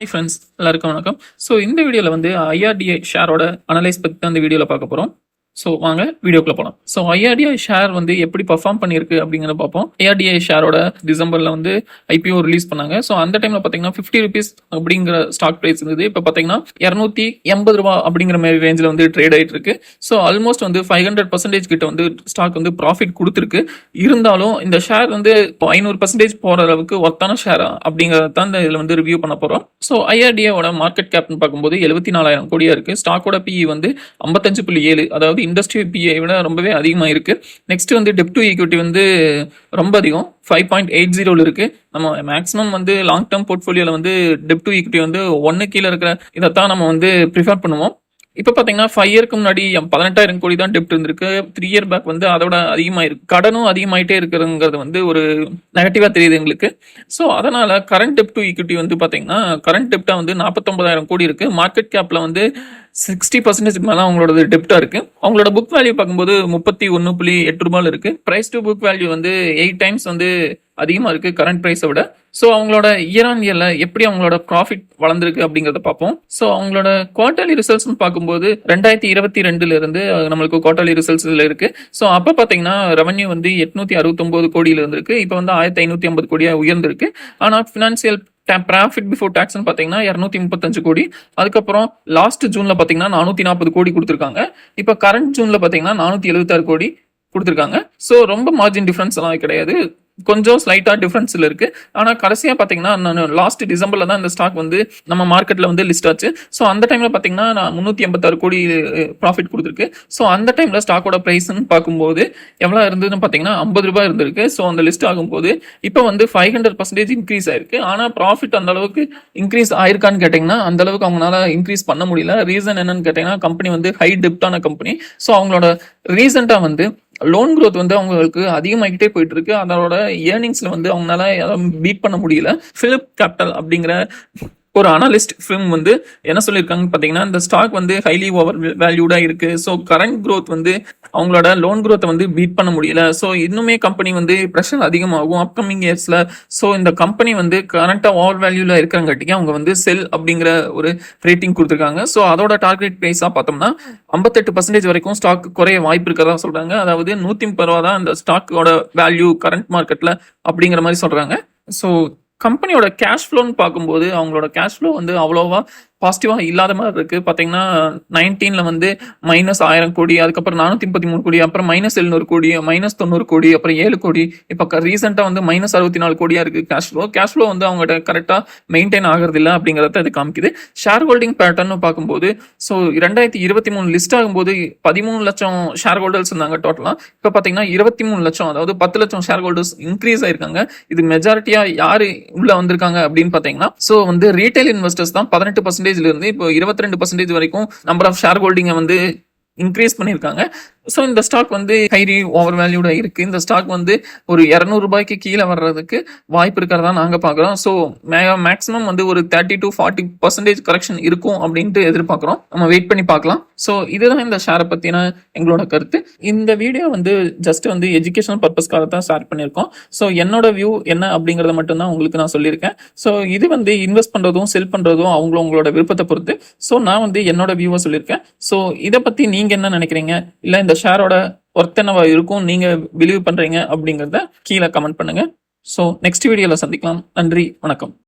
Hi friends, எல்லாருக்கும் வணக்கம். So இந்த வீடியோவில் வந்து ஐஆர்டிஐ ஷேரோட அனலைஸ் பற்றி தான் இந்த வீடியோவில் பார்க்க போகிறோம். ஸோ வாங்க வீடியோக்குள்ள போகலாம். ஸோ ஐஆர்டிஐ ஷேர் வந்து எப்படி பர்ஃபார்ம் பண்ணியிருக்கு அப்படிங்கிறத பார்ப்போம். ஐஆர்டிஐ ஷேரோட டிசம்பரில் வந்து ஐபிஓ ரிலீஸ் பண்ணாங்க. ஸோ அந்த டைமில் பார்த்தீங்கன்னா ₹50 அப்படிங்கிற ஸ்டாக் ப்ரைஸ் இருந்தது. இப்போ பார்த்தீங்கன்னா ₹280 அப்படிங்கிற மாதிரி ரேஞ்சில் வந்து ட்ரேட் ஆகிட்டு இருக்கு. ஸோ ஆல்மோஸ்ட் வந்து 500% கிட்ட வந்து ஸ்டாக் வந்து ப்ராஃபிட் கொடுத்துருக்கு. இருந்தாலும் இந்த ஷேர் வந்து 500% போகிற அளவுக்கு ஒர்த்தான ஷேரா அப்படிங்கிறத தான் இதில் வந்து ரிவ்யூ பண்ண போகிறோம். ஸோ ஐஆர்டிஏவோட மார்க்கெட் கேப்னு பார்க்கும்போது 74,000 கோடியா இருக்குது. ஸ்டாக்கோட பிஇ வந்து 55.7, அதாவது இண்டஸ்ட்ரி பிஐ விட ரொம்பவே அதிகமாக இருக்குது. நெக்ஸ்ட் வந்து டெப்ட் டு ஈக்விட்டி வந்து ரொம்ப அதிகம், 5.80 இருக்கு. நம்ம மேக்ஸிமம் வந்து லாங் டேர்ம் போர்ட்ஃபோலியோவில் வந்து டெப்ட் டு ஈக்விட்டி வந்து 1 கீழே இருக்கிற இதைத்தான் நம்ம வந்து ப்ரிஃபர் பண்ணுவோம். இப்போ பார்த்தீங்கன்னா 5 இயருக்கு முன்னாடி 18,000 கோடி தான் டெப்ட் இருந்திருக்கு. 3 இயர் பேக் வந்து அதோட அதிகமாக இருக்கு. கடனும் அதிகமாயிட்டே இருக்குங்கிறது வந்து ஒரு நெகட்டிவாக தெரியுது எங்களுக்கு. ஸோ அதனால கரண்ட் டெப்ட் டு ஈக்விட்டி வந்து பார்த்தீங்கன்னா கரண்ட் டெப்டாக வந்து 49,000 கோடி இருக்கு. மார்க்கெட் கேப்ல வந்து 60% மேலே அவங்களோட டெப்டாக இருக்கு. அவங்களோட புக் வேல்யூ பார்க்கும்போது ₹31.8 இருக்கு. பிரைஸ் டு புக் வேல்யூ வந்து 8 டைம்ஸ் வந்து அதிகமாக இருக்கு கரண்ட் ப்ரைஸை விட. ஸோ அவங்களோட இயர் ஆன் இயர்ல எப்படி அவங்களோட ப்ராஃபிட் வளர்ந்துருக்கு அப்படிங்கிறத பார்ப்போம். ஸோ அவங்களோட குவார்டர்லி ரிசல்ட்ஸ் பார்க்கும்போது 2022 இருந்து நம்மளுக்கு குவார்டர்லி ரிசல்ட்ஸ் இதில் இருக்கு. ஸோ அப்போ பார்த்தீங்கன்னா ரெவன்யூ வந்து 869 கோடியில் இருந்திருக்கு. இப்போ வந்து 1550 கோடியாக உயர்ந்திருக்கு. ஆனால் ஃபினான்சியல் ப்ராஃபிட் பிஃபோர் டாக்ஸ்னு பார்த்தீங்கன்னா 235 கோடி. அதுக்கப்புறம் லாஸ்ட் ஜூன்ல பார்த்தீங்கன்னா 440 கோடி கொடுத்துருக்காங்க. இப்போ கரண்ட் ஜூன்ல பார்த்தீங்கன்னா 476 கோடி கொடுத்துருக்காங்க. ஸோ ரொம்ப மார்ஜின் டிஃபரன்ஸ் எல்லாம் கிடையாது, கொஞ்சம் ஸ்லைட்டா டிஃபரன்ஸ்ல இருக்கு. ஆனா கடைசியா பாத்தீங்கன்னா நான் லாஸ்ட் டிசம்பர்ல தான் இந்த ஸ்டாக் வந்து நம்ம மார்க்கெட்ல வந்து லிஸ்ட் ஆச்சு. ஸோ அந்த டைம்ல பாத்தீங்கன்னா நான் 386 கோடி ப்ராஃபிட் கொடுத்துருக்கு. ஸோ அந்த டைம்ல ஸ்டாக்கோட பிரைஸ்ன்னு பார்க்கும்போது எவ்வளவு இருந்ததுன்னு பாத்தீங்கன்னா ₹50 இருந்திருக்கு. ஸோ அந்த லிஸ்ட் ஆகும்போது இப்போ வந்து 500% இன்க்ரீஸ் ஆயிருக்கு. ஆனா ப்ராஃபிட் அந்த அளவுக்கு இன்க்ரீஸ் ஆயிருக்கான்னு கேட்டீங்கன்னா அந்த அளவுக்கு அவங்களால இன்க்ரீஸ் பண்ண முடியல. ரீசன் என்னன்னு கேட்டீங்கன்னா கம்பெனி வந்து ஹை டெப்டான கம்பெனி. ஸோ அவங்களோட ரீசெண்டா வந்து லோன் க்ரோத் வந்து அவங்களுக்கு அதிகமாகிட்டே போயிட்டு இருக்கு. அதோட ஏர்னிங்ஸ்ல வந்து அவங்களால பீட் பண்ண முடியல. பிலிப் கேபிட்டல் அப்படிங்கிற ஒரு அனலிஸ்ட் ஃபிர்ம் வந்து என்ன சொல்லியிருக்காங்கன்னு பார்த்தீங்கன்னா இந்த ஸ்டாக் வந்து ஹைலி ஓவர் வேல்யூடா இருக்கு. ஸோ கரண்ட் க்ரோத் வந்து அவங்களோட லோன் க்ரோத்தை வந்து பீட் பண்ண முடியல. ஸோ இன்னுமே கம்பெனி வந்து ப்ரெஷர் அதிகமாகும் அப்கமிங் இயர்ஸ்ல. ஸோ இந்த கம்பெனி வந்து கரண்டா ஓவர் வேல்யூல இருக்கிறங்காட்டிக்கு அவங்க வந்து செல் அப்படிங்கிற ஒரு ரேட்டிங் கொடுத்துருக்காங்க. ஸோ அதோட டார்கெட் ப்ரைஸா பார்த்தோம்னா 58% வரைக்கும் ஸ்டாக் குறைய வாய்ப்பு இருக்கிறதா சொல்றாங்க. அதாவது ₹130 தான் இந்த ஸ்டாக்கோட வேல்யூ கரண்ட் மார்க்கெட்ல அப்படிங்கிற மாதிரி சொல்றாங்க. ஸோ கம்பெனியோட கேஷ் ஃப்ளோன்னு பார்க்கும்போது அவங்களோட கேஷ் ஃப்ளோ வந்து அவ்வளோவா பாசிட்டிவாக இல்லாத மாதிரி இருக்கு. பார்த்தீங்கன்னா 19ல வந்து -1000 கோடி, அதுக்கப்புறம் 433 கோடி, அப்புறம் -700 கோடி, -90 கோடி, அப்புறம் 7 கோடி, இப்போ ரீசெண்டாக வந்து -64 கோடியா இருக்கு கேஷ் ஃப்ளோ. கேஷ் ஃப்ளோ வந்து அவங்ககிட்ட கரெக்டாக மெயின்டைன் ஆகிறது இல்லை அப்படிங்கிறத இது காமிக்குது. ஷேர் ஹோல்டிங் பேட்டர்னு பார்க்கும்போது ஸோ 2023 லிஸ்ட் ஆகும்போது 13 லட்சம் ஷேர் ஹோல்டர்ஸ் இருந்தாங்க டோட்டலாக. இப்போ பார்த்தீங்கன்னா 23 லட்சம், அதாவது 10 லட்சம் ஷேர் ஹோல்டர்ஸ் இன்க்ரீஸ் ஆயிருக்காங்க. இது மெஜாரிட்டியா யாரு உள்ள வந்திருக்காங்க அப்படின்னு பார்த்தீங்கன்னா ஸோ வந்து ரீட்டைல் இன்வெஸ்டர்ஸ் தான் 18% இருந்து இப்போ 22% வரைக்கும் நம்பர் ஆஃப் ஷேர் ஹோல்டிங்கை வந்து இன்க்ரீஸ் பண்ணியிருக்காங்க. ஸோ இந்த ஸ்டாக் வந்து ஹைலி ஓவர் வேல்யூடா இருக்கு. இந்த ஸ்டாக் வந்து ஒரு ₹200 கீழே வர்றதுக்கு வாய்ப்பு இருக்கிறதா நாங்கள் பார்க்குறோம். ஸோ மேக்ஸிமம் வந்து ஒரு 30 to 40% கரெக்ஷன் இருக்கும் அப்படின்ட்டு எதிர்பார்க்குறோம். நம்ம வெயிட் பண்ணி பார்க்கலாம். ஸோ இதுதான் இந்த ஷேரை பற்றின எங்களோட கருத்து. இந்த வீடியோ வந்து ஜஸ்ட் வந்து எஜுகேஷனல் பர்பஸ்க்காக தான் ஷேர் பண்ணியிருக்கோம். ஸோ என்னோட வியூ என்ன அப்படிங்கிறத மட்டும்தான் உங்களுக்கு நான் சொல்லியிருக்கேன். ஸோ இது வந்து இன்வெஸ்ட் பண்ணுறதும் செல் பண்ணுறதும் அவங்களோட விருப்பத்தை பொறுத்து. ஸோ நான் வந்து என்னோட வியூவை சொல்லியிருக்கேன். ஸோ இதை பற்றி நீங்கள் என்ன நினைக்கிறீங்க, இல்லை இந்த ஷேரோட ஒர்த் என்னவா இருக்கும் நீங்க பிலீவ் பண்றீங்க அப்படிங்கறத கீழே கமெண்ட் பண்ணுங்க. ஸோ நெக்ஸ்ட் வீடியோல சந்திக்கலாம். நன்றி, வணக்கம்.